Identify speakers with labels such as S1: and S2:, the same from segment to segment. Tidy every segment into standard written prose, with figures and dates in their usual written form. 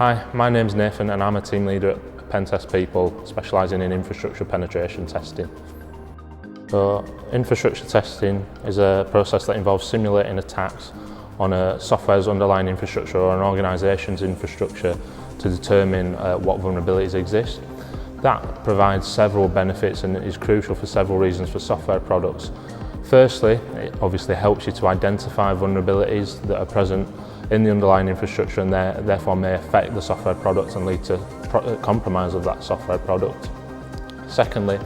S1: Hi, my name's Nathan and I'm a team leader at Pentest People, specialising in infrastructure penetration testing. So, infrastructure testing is a process that involves simulating attacks on a software's underlying infrastructure or an organisation's infrastructure to determine what vulnerabilities exist. That provides several benefits and is crucial for several reasons for software products. Firstly, it obviously helps you to identify vulnerabilities that are present in the underlying infrastructure and therefore may affect the software product and lead to compromise of that software product. Secondly,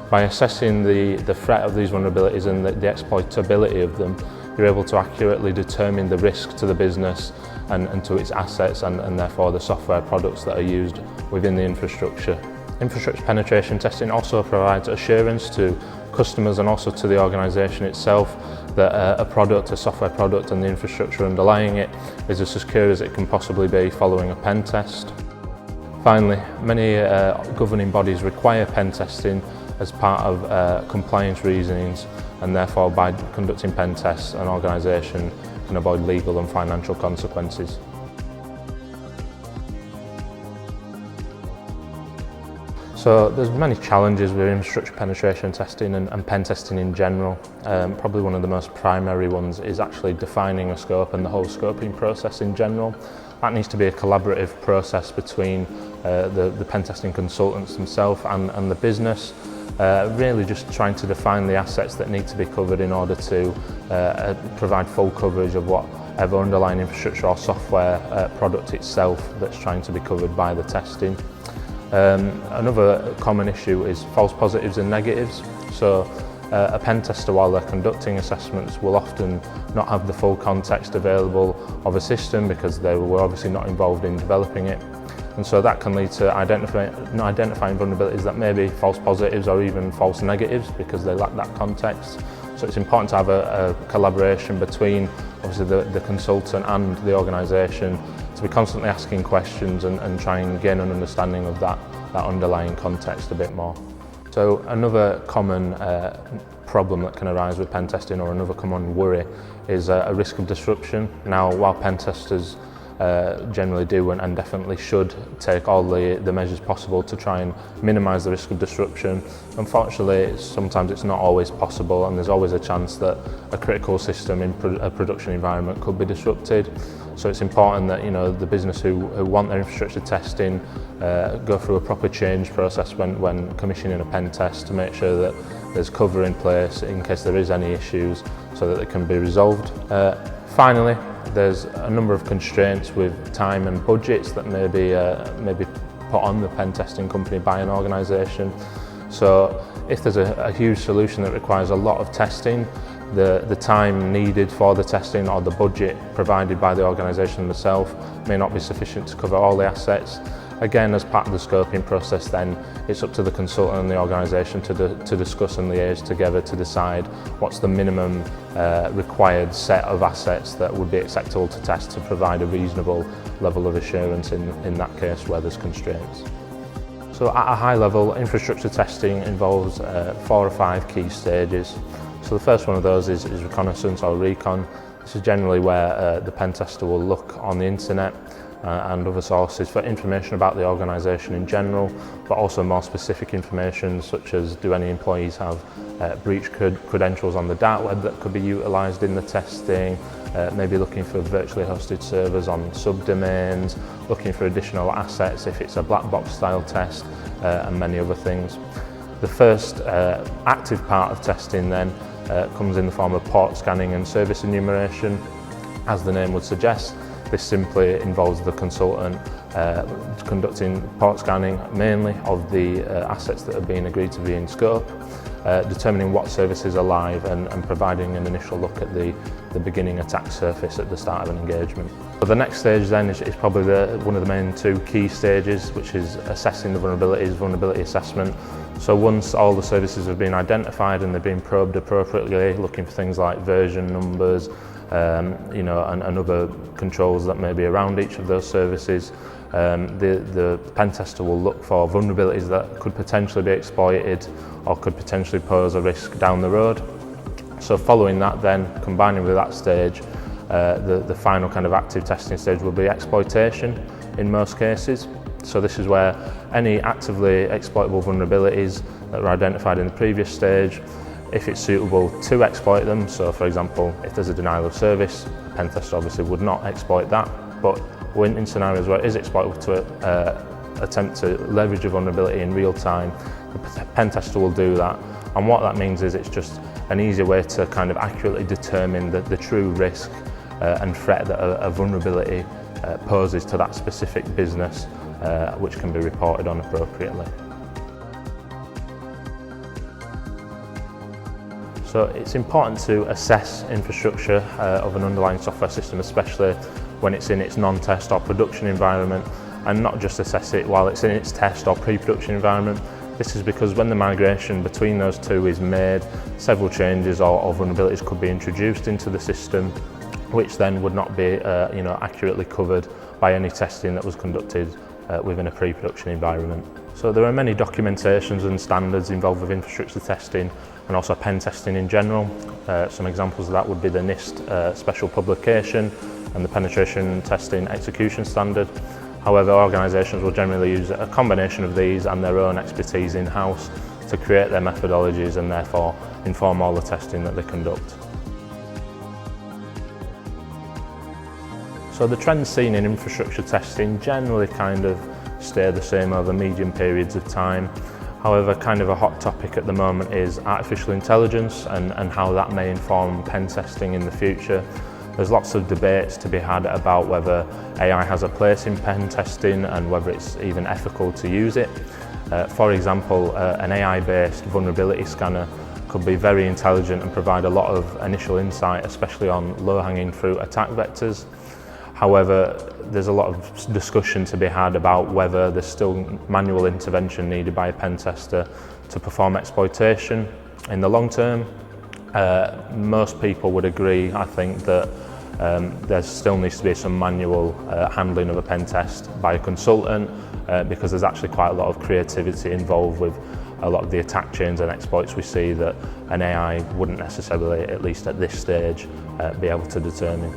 S1: by assessing the threat of these vulnerabilities and the exploitability of them, you're able to accurately determine the risk to the business and to its assets and therefore the software products that are used within the infrastructure. Infrastructure penetration testing also provides assurance to customers and also to the organisation itself that a product, a software product and the infrastructure underlying it is as secure as it can possibly be following a pen test. Finally, many governing bodies require pen testing as part of compliance reasonings, and therefore by conducting pen tests an organisation can avoid legal and financial consequences. So there's many challenges with infrastructure penetration testing and pen testing in general. Probably one of the most primary ones is actually defining a scope and the whole scoping process in general. That needs to be a collaborative process between the pen testing consultants themselves and the business. Really just trying to define the assets that need to be covered in order to provide full coverage of whatever underlying infrastructure or software product itself that's trying to be covered by the testing. Another common issue is false positives and negatives. So a pen tester, while they're conducting assessments, will often not have the full context available of a system because they were obviously not involved in developing it. And so that can lead to identifying vulnerabilities that may be false positives or even false negatives because they lack that context. So it's important to have a collaboration between obviously the consultant and the organisation to be constantly asking questions and try and gain an understanding of that underlying context a bit more. So another common problem that can arise with pen testing, or another common worry, is a risk of disruption. Now, while pen testers generally do and definitely should take all the measures possible to try and minimise the risk of disruption, unfortunately sometimes it's not always possible, and there's always a chance that a critical system in a production environment could be disrupted. So it's important that the business who want their infrastructure testing go through a proper change process when commissioning a pen test to make sure that there's cover in place in case there is any issues so that they can be resolved. Finally, there's a number of constraints with time and budgets that may be put on the pen testing company by an organisation. So if there's a huge solution that requires a lot of testing, the time needed for the testing or the budget provided by the organisation themselves may not be sufficient to cover all the assets. Again, as part of the scoping process, then it's up to the consultant and the organisation to discuss and liaise together to decide what's the minimum required set of assets that would be acceptable to test to provide a reasonable level of assurance in that case where there's constraints. So at a high level, infrastructure testing involves 4 or 5 key stages. So the first one of those is reconnaissance or recon. This is generally where the pen tester will look on the internet and other sources for information about the organisation in general, but also more specific information such as do any employees have breach credentials on the dark web that could be utilised in the testing, maybe looking for virtually hosted servers on subdomains, looking for additional assets if it's a black box style test, and many other things. The first active part of testing then comes in the form of port scanning and service enumeration. As the name would suggest, this simply involves the consultant conducting port scanning mainly of the assets that have been agreed to be in scope, determining what services are live and providing an initial look at the beginning attack surface at the start of an engagement. But the next stage then is probably one of the main 2 key stages, which is assessing the vulnerabilities, vulnerability assessment. So once all the services have been identified and they've been probed appropriately, looking for things like version numbers, and other controls that may be around each of those services, the pen tester will look for vulnerabilities that could potentially be exploited or could potentially pose a risk down the road. So following that then, combining with that stage, the final kind of active testing stage will be exploitation. in most cases. So this is where any actively exploitable vulnerabilities that were identified in the previous stage, if it's suitable to exploit them, so for example, if there's a denial of service, a pen tester obviously would not exploit that, but in scenarios where it is exploitable to attempt to leverage a vulnerability in real time, the pen tester will do that. And what that means is it's just an easier way to kind of accurately determine the true risk and threat that a vulnerability poses to that specific business, which can be reported on appropriately. So it's important to assess infrastructure of an underlying software system, especially when it's in its non-test or production environment, and not just assess it while it's in its test or pre-production environment. This is because when the migration between those two is made, several changes or vulnerabilities could be introduced into the system, which then would not be accurately covered by any testing that was conducted within a pre-production environment. So there are many documentations and standards involved with infrastructure testing and also pen testing in general. Some examples of that would be the NIST special publication and the penetration testing execution standard. However, organisations will generally use a combination of these and their own expertise in-house to create their methodologies and therefore inform all the testing that they conduct. So the trends seen in infrastructure testing generally kind of stay the same over medium periods of time. However, kind of a hot topic at the moment is artificial intelligence and how that may inform pen testing in the future. There's lots of debates to be had about whether AI has a place in pen testing and whether it's even ethical to use it. For example, an AI-based vulnerability scanner could be very intelligent and provide a lot of initial insight, especially on low-hanging fruit attack vectors. However, there's a lot of discussion to be had about whether there's still manual intervention needed by a pen tester to perform exploitation in the long term. Most people would agree, I think, that there still needs to be some manual handling of a pen test by a consultant because there's actually quite a lot of creativity involved with a lot of the attack chains and exploits we see that an AI wouldn't necessarily, at least at this stage, be able to determine.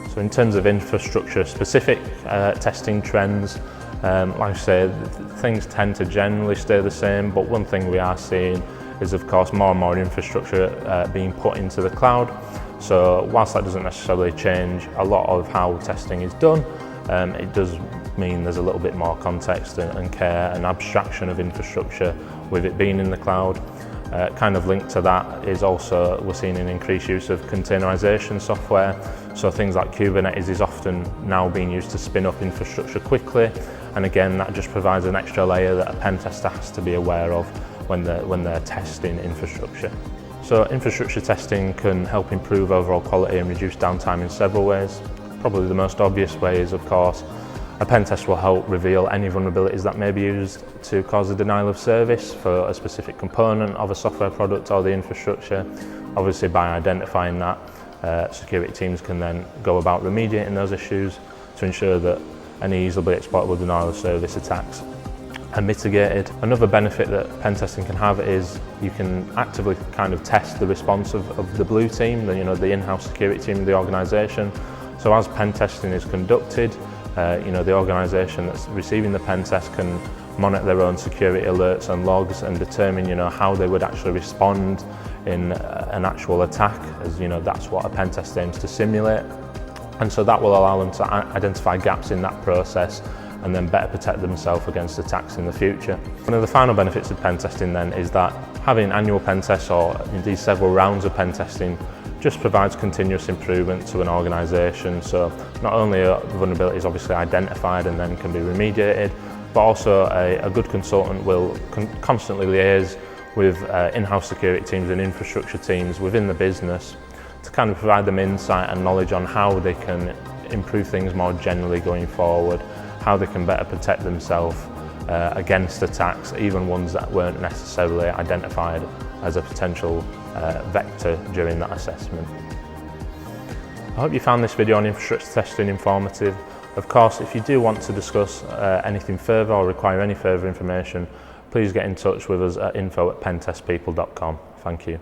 S1: So in terms of infrastructure specific testing trends, like I say, things tend to generally stay the same, but one thing we are seeing is of course more and more infrastructure being put into the cloud. So whilst that doesn't necessarily change a lot of how testing is done, it does mean there's a little bit more context and care and abstraction of infrastructure with it being in the cloud. Kind of linked to that is also we're seeing an increased use of containerization software. So things like Kubernetes is often now being used to spin up infrastructure quickly, and again that just provides an extra layer that a pen tester has to be aware of when they're testing infrastructure. So infrastructure testing can help improve overall quality and reduce downtime in several ways. Probably the most obvious way is, of course, a pen test will help reveal any vulnerabilities that may be used to cause a denial of service for a specific component of a software product or the infrastructure. Obviously, by identifying that, security teams can then go about remediating those issues to ensure that any easily exploitable denial of service attacks are mitigated. Another benefit that pen testing can have is you can actively kind of test the response of the blue team, the in-house security team of the organisation. So as pen testing is conducted, the organisation that's receiving the pen test can monitor their own security alerts and logs and determine how they would actually respond in an actual attack, as that's what a pen test aims to simulate. And so that will allow them to identify gaps in that process and then better protect themselves against attacks in the future. One of the final benefits of pen testing then is that having annual pen tests or indeed several rounds of pen testing just provides continuous improvement to an organisation. So not only are vulnerabilities obviously identified and then can be remediated, but also a good consultant will constantly liaise with in-house security teams and infrastructure teams within the business to kind of provide them insight and knowledge on how they can improve things more generally going forward, how they can better protect themselves against attacks, even ones that weren't necessarily identified as a potential vector during that assessment. I hope you found this video on infrastructure testing informative. Of course, if you do want to discuss anything further or require any further information, please get in touch with us at info@pentestpeople.com. Thank you.